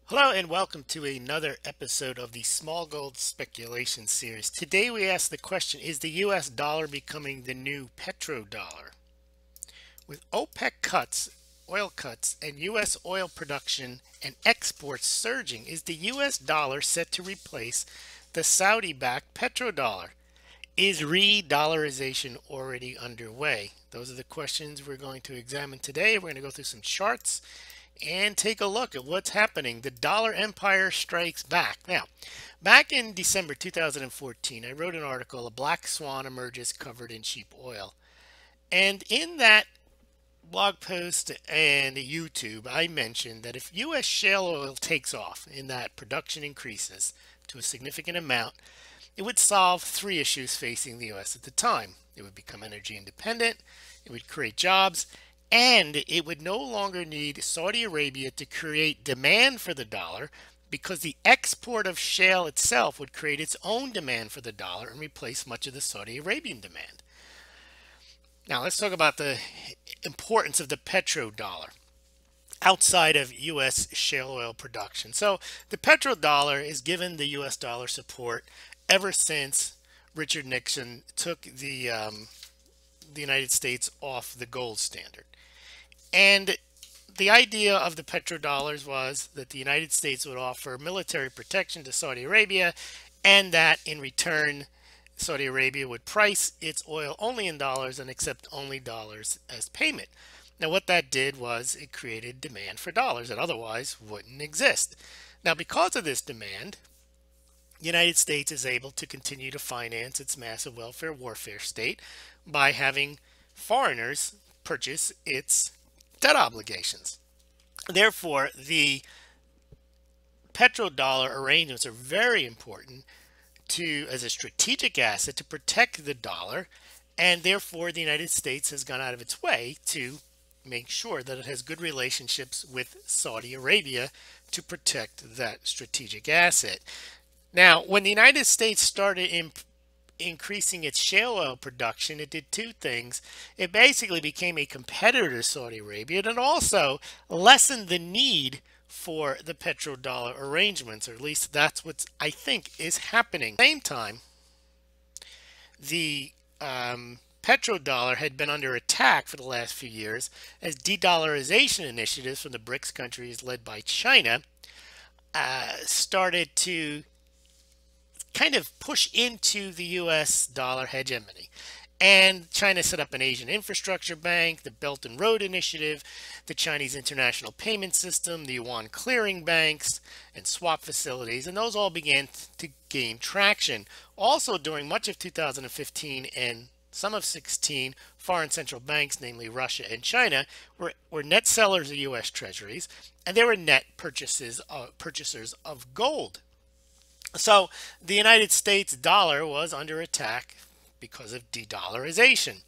Hello and welcome to another episode of the Smaulgld speculation series. Today we ask the question, is the US dollar becoming the new petrodollar? With OPEC cuts, oil cuts, and US oil production and exports surging, is the US dollar set to replace the Saudi-backed petrodollar? Is re-dollarization already underway? Those are the questions we're going to examine today. We're going to go through some charts and take a look at what's happening. The dollar empire strikes back. Now, back in December 2014, I wrote an article, "A Black Swan Emerges Covered in Cheap Oil." And in that blog post and YouTube, I mentioned that if US shale oil takes off and that production increases to a significant amount, it would solve three issues facing the US at the time. It would become energy independent, it would create jobs, and it would no longer need Saudi Arabia to create demand for the dollar, because the export of shale itself would create its own demand for the dollar and replace much of the Saudi Arabian demand. Now let's talk about the importance of the petrodollar outside of US shale oil production. So the petrodollar has given the US dollar support ever since Richard Nixon took the United States off the gold standard. And the idea of the petrodollars was that the United States would offer military protection to Saudi Arabia, and that in return, Saudi Arabia would price its oil only in dollars and accept only dollars as payment. Now, what that did was it created demand for dollars that otherwise wouldn't exist. Now, because of this demand, the United States is able to continue to finance its massive welfare warfare state by having foreigners purchase its debt obligations. Therefore, the petrodollar arrangements are very important as a strategic asset to protect the dollar, and therefore the United States has gone out of its way to make sure that it has good relationships with Saudi Arabia to protect that strategic asset. Now, when the United States started increasing its shale oil production, it did two things. It basically became a competitor to Saudi Arabia, and it also lessened the need for the petrodollar arrangements, or at least that's what I think is happening. At the same time, the petrodollar had been under attack for the last few years as de-dollarization initiatives from the BRICS countries led by China started to kind of push into the US dollar hegemony. And China set up an Asian infrastructure bank, the Belt and Road Initiative, the Chinese International Payment System, the Yuan clearing banks, and swap facilities, and those all began to gain traction. Also, during much of 2015 and some of 16, foreign central banks, namely Russia and China, were net sellers of US treasuries, and they were net purchasers of gold. So the United States dollar was under attack because of de-dollarization.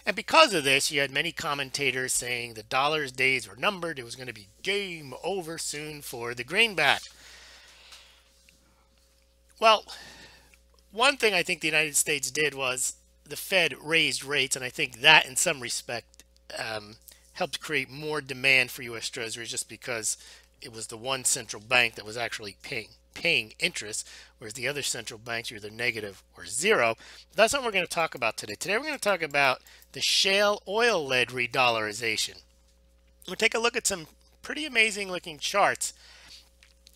And because of this, you had many commentators saying the dollar's days were numbered. It was going to be game over soon for the greenback. Well, one thing I think the United States did was the Fed raised rates, and I think that in some respect helped create more demand for U.S. Treasuries, just because it was the one central bank that was actually paying interest, whereas the other central banks are either negative or zero. But that's what we're going to talk about today. Today we're going to talk about the shale oil-led re-dollarization. We'll take a look at some pretty amazing looking charts.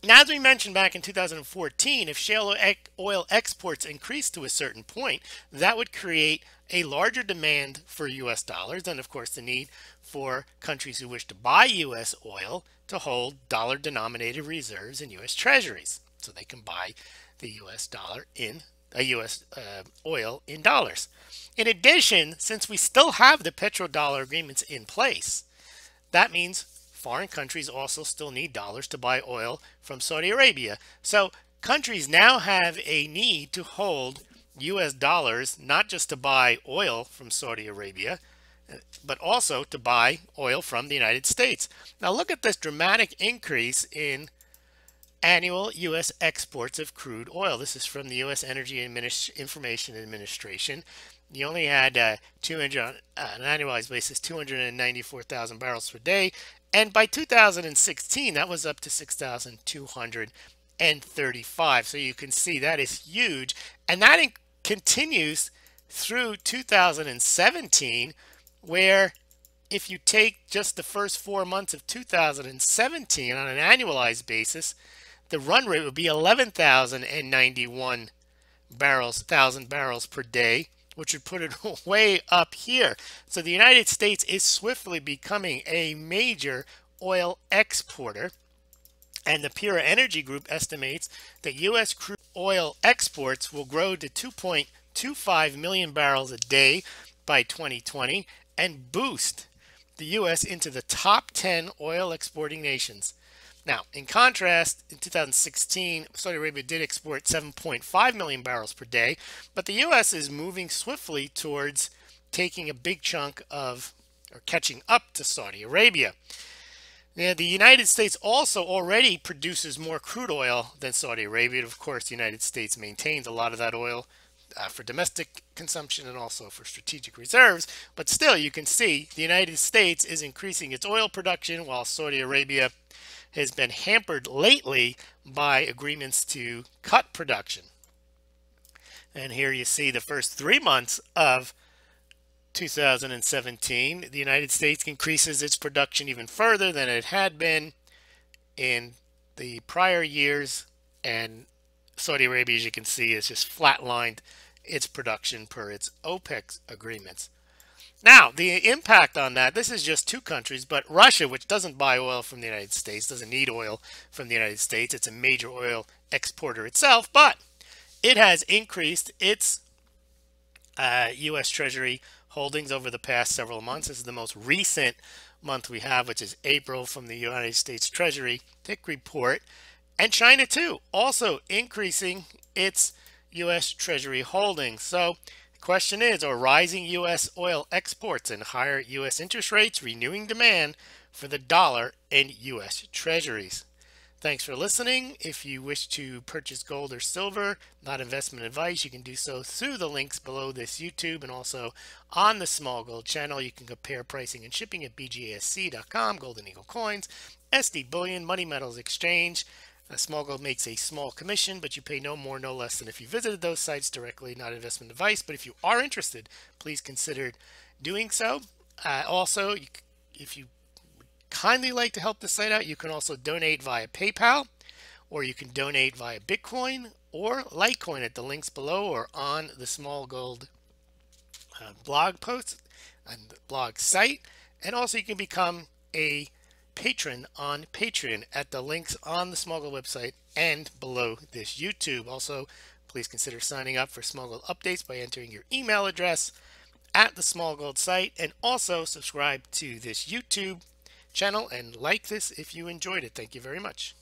Now, as we mentioned back in 2014, if shale oil exports increased to a certain point, that would create a larger demand for US dollars, and of course the need for countries who wish to buy US oil to hold dollar denominated reserves in US treasuries, so they can buy the US dollar in US oil in dollars. In addition, since we still have the petrodollar agreements in place, that means foreign countries also still need dollars to buy oil from Saudi Arabia. So countries now have a need to hold US dollars, not just to buy oil from Saudi Arabia, but also to buy oil from the United States. Now look at this dramatic increase in annual U.S. exports of crude oil. This is from the U.S. Energy Information Administration. You only had 200 on an annualized basis, 294,000 barrels per day, And by 2016, that was up to 6,235. So you can see that is huge. And that continues through 2017, where if you take just the first 4 months of 2017 on an annualized basis, the run rate would be 11,091 thousand barrels per day, which would put it way up here. So the United States is swiftly becoming a major oil exporter. And the Pura Energy Group estimates that U.S. crude oil exports will grow to 2.25 million barrels a day by 2020 and boost the U.S. into the top 10 oil exporting nations. Now, in contrast, in 2016, Saudi Arabia did export 7.5 million barrels per day, but the U.S. is moving swiftly towards taking a big chunk of, or catching up to Saudi Arabia. Now, the United States also already produces more crude oil than Saudi Arabia. Of course, the United States maintains a lot of that oil for domestic consumption and also for strategic reserves. But still, you can see the United States is increasing its oil production while Saudi Arabia has been hampered lately by agreements to cut production. And here you see the first 3 months of 2017, the United States increases its production even further than it had been in the prior years, and Saudi Arabia, as you can see, has just flatlined its production per its OPEC agreements. Now, the impact on that, this is just 2 countries, but Russia, which doesn't buy oil from the United States, doesn't need oil from the United States. It's a major oil exporter itself, but it has increased its U.S. Treasury holdings over the past several months. This is the most recent month we have, which is April, from the United States Treasury Tick report. And China, too, also increasing its U.S. Treasury holdings. So the question is, are rising U.S. oil exports and higher U.S. interest rates renewing demand for the dollar and U.S. Treasuries? Thanks for listening. If you wish to purchase gold or silver, not investment advice, you can do so through the links below this YouTube and also on the Smaulgld channel. You can compare pricing and shipping at bgasc.com, Golden Eagle Coins, SD Bullion, Money Metals Exchange. Smaulgld makes a small commission, but you pay no more, no less than if you visited those sites directly, not investment advice. But if you are interested, please consider doing so. Also, if you kindly like to help the site out, you can also donate via PayPal, or you can donate via Bitcoin or Litecoin at the links below or on the Smaulgld blog post and the blog site. And also you can become a patron on Patreon at the links on the Smaulgld website and below this YouTube. Also, please consider signing up for Smaulgld updates by entering your email address at the Smaulgld site, and also subscribe to this YouTube channel and like this if you enjoyed it. Thank you very much.